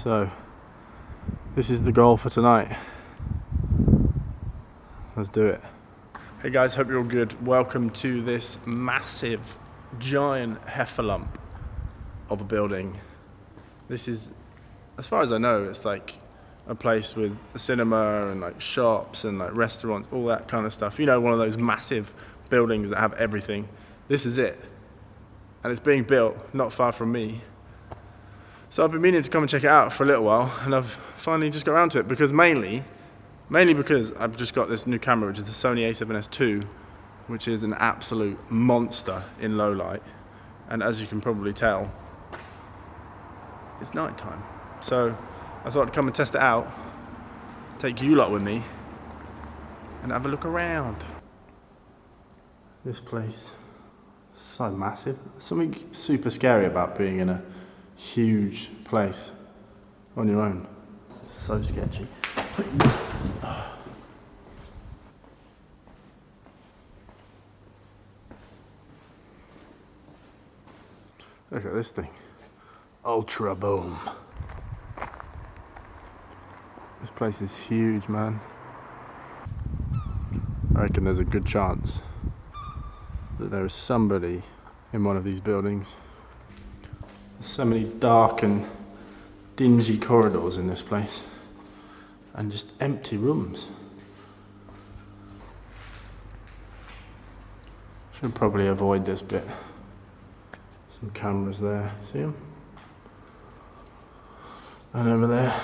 So this is the goal for tonight. Let's do it. Hey guys, hope you're all good. Welcome to this massive, giant heffalump of a building. This is, as far as I know, it's like a place with a cinema and like shops and like restaurants, all that kind of stuff. You know, one of those massive buildings that have everything. This is it. And it's being built not far from me. So I've been meaning to come and check it out for a little while, and I've finally just got around to it because mainly because I've just got this new camera, which is the Sony a7S II, which is an absolute monster in low light. And as you can probably tell, it's night time. So I thought I'd come and test it out, take you lot with me, and have a look around. This place, so massive. There's something super scary about being in a huge place on your own. It's so sketchy. Look at this thing. Ultra boom. This place is huge, man. I reckon there's a good chance that there is somebody in one of these buildings. There's so many dark and dingy corridors in this place and just empty rooms. Should probably avoid this bit. Some cameras there, see them? And over there.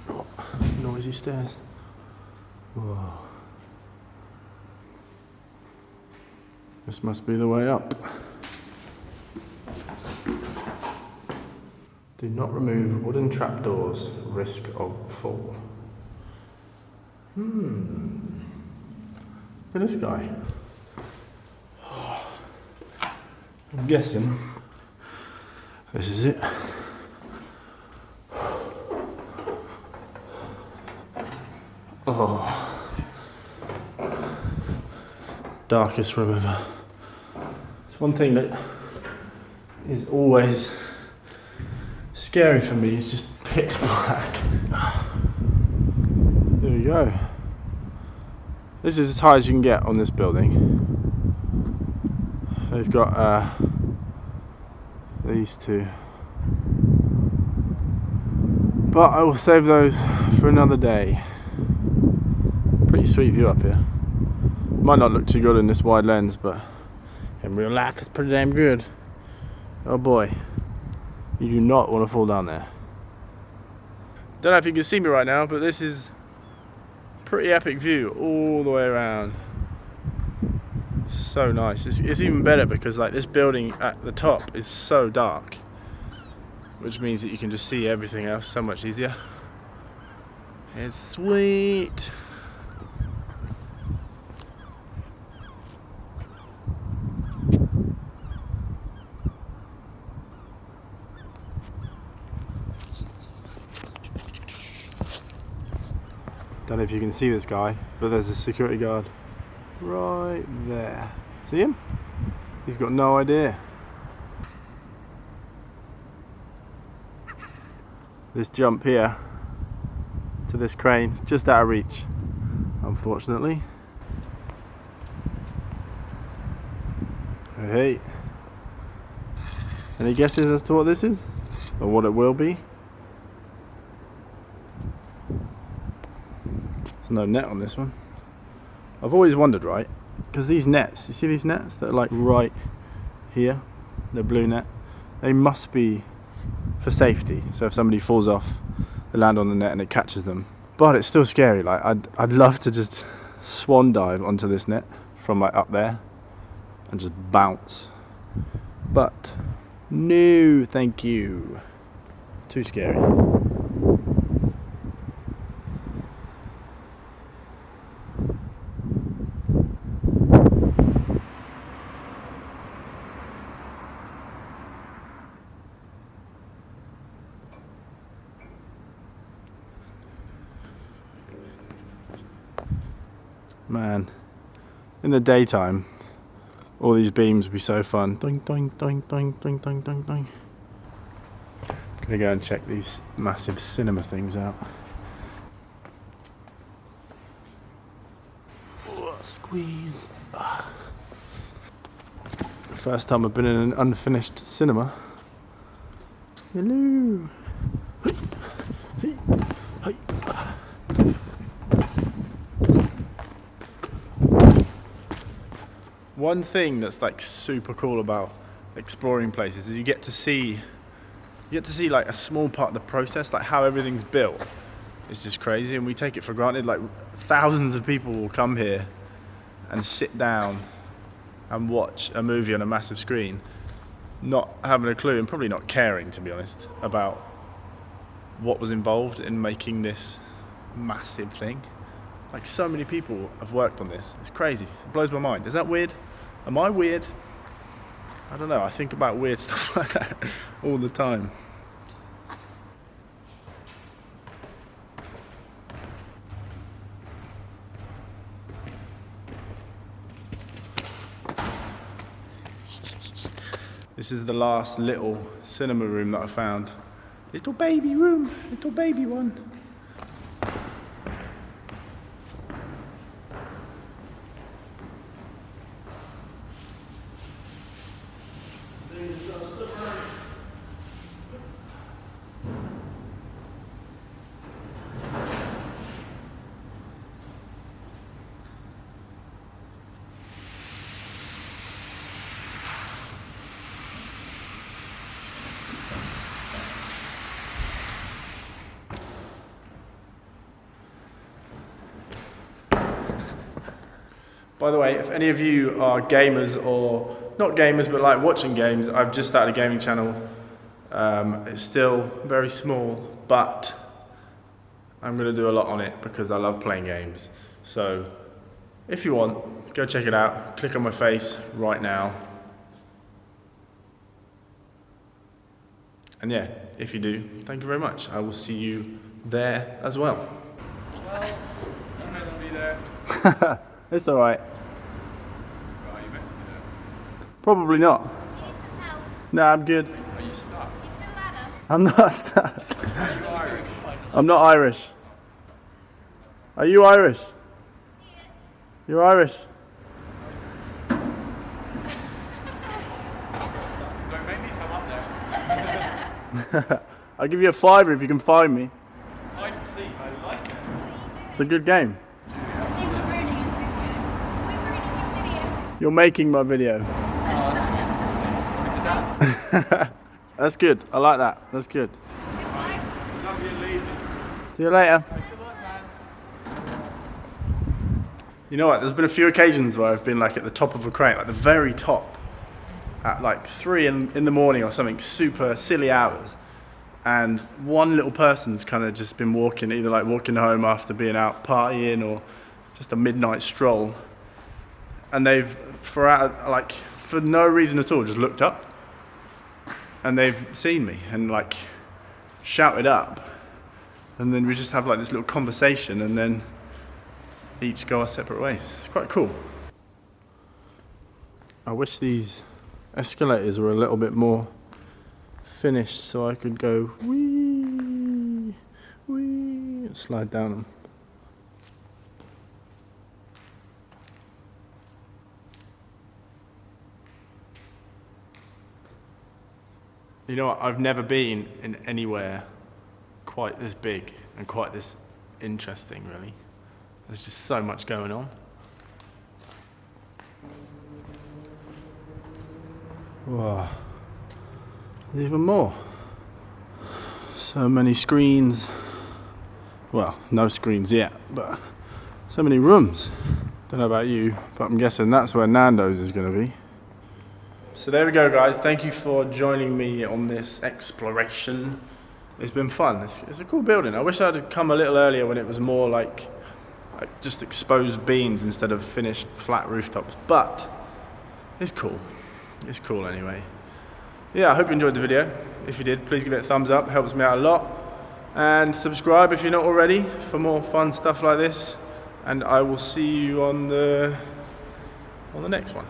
Oh, noisy stairs. Whoa. This must be the way up. Do not remove wooden trapdoors, risk of fall. Look at this guy. I'm guessing this is it. Oh. Darkest room ever. It's one thing that is always scary for me, is just pitch black. There we go. This is as high as you can get on this building. They've got these two. But I will save those for another day. Pretty sweet view up here. Might not look too good in this wide lens, but in real life it's pretty damn good. Oh boy. You do not want to fall down there. Don't know if you can see me right now, but this is pretty epic view all the way around. So nice. It's even better because like this building at the top is so dark, which means that you can just see everything else so much easier. It's sweet. Don't know if you can see this guy, but there's a security guard right there. See him? He's got no idea. This jump here to this crane is just out of reach, unfortunately. Hey. Any guesses as to what this is? Or what it will be? There's no net on this one. I've always wondered, right, because these nets, you see these nets that are like right here, the blue net, they must be for safety. So if somebody falls off, they land on the net and it catches them. But it's still scary. Like I'd love to just swan dive onto this net from like up there and just bounce. But no, thank you. Too scary. Man, in the daytime, All these beams would be so fun. Doink, doink, doink, doink, doink, doink, doink, doink. Gonna go and check these massive cinema things out. Oh, squeeze. First time I've been in an unfinished cinema. Hello. One thing that's like super cool about exploring places is you get to see like a small part of the process, like how everything's built. It's just crazy, and we take it for granted. Like thousands of people will come here and sit down and watch a movie on a massive screen, not having a clue and probably not caring, to be honest, about what was involved in making this massive thing. Like so many people have worked on this. It's crazy. It blows my mind. Is that weird? Am I weird? I don't know. I think about weird stuff like that all the time. This is the last little cinema room that I found. Little baby room, little baby one. By the way, if any of you are gamers or not gamers but like watching games, I've just started a gaming channel. It's still very small, but I'm going to do a lot on it because I love playing games. So if you want, go check it out. Click on my face right now. And yeah, if you do, thank you very much. I will see you there as well. Well, I'm meant to be there. It's alright. Are you meant to be there? Probably not. Do you need some help? No, I'm good. Are you stuck? Do you need a ladder? I'm not stuck. Are you Irish? I'm not Irish. Are you Irish? You're Irish? Don't make me come up there. I'll give you a £5 if you can find me. I can see, I like it. It's a good game. I think we're ruining his video. We're ruining your video. You're making my video. Oh, that's sweet. It's done. That's good. I like that. That's good. Love you, leaving. See you later. Good luck, man. You know what? There's been a few occasions where I've been like at the top of a crane, like the very top, at like 3 in the morning or something, super silly hours. And one little person's kind of just been walking, either like walking home after being out partying or just a midnight stroll. And they've, for no reason at all, just looked up. And they've seen me and like shouted up. And then we just have like this little conversation and then each go our separate ways. It's quite cool. I wish these escalators were a little bit more finished so I could go wee, wee, and slide down them. You know what? I've never been in anywhere quite this big and quite this interesting, really. There's just so much going on. Wow. There's even more. So many screens. Well, no screens yet, but so many rooms. Don't know about you, but I'm guessing that's where Nando's is going to be. So there we go, guys. Thank you for joining me on this exploration. It's been fun. It's a cool building. I wish I'd come a little earlier when it was more like just exposed beams instead of finished flat rooftops, but it's cool. It's cool anyway. Yeah, I hope you enjoyed the video. If you did, please give it a thumbs up. It helps me out a lot. And subscribe if you're not already for more fun stuff like this. And I will see you on the next one.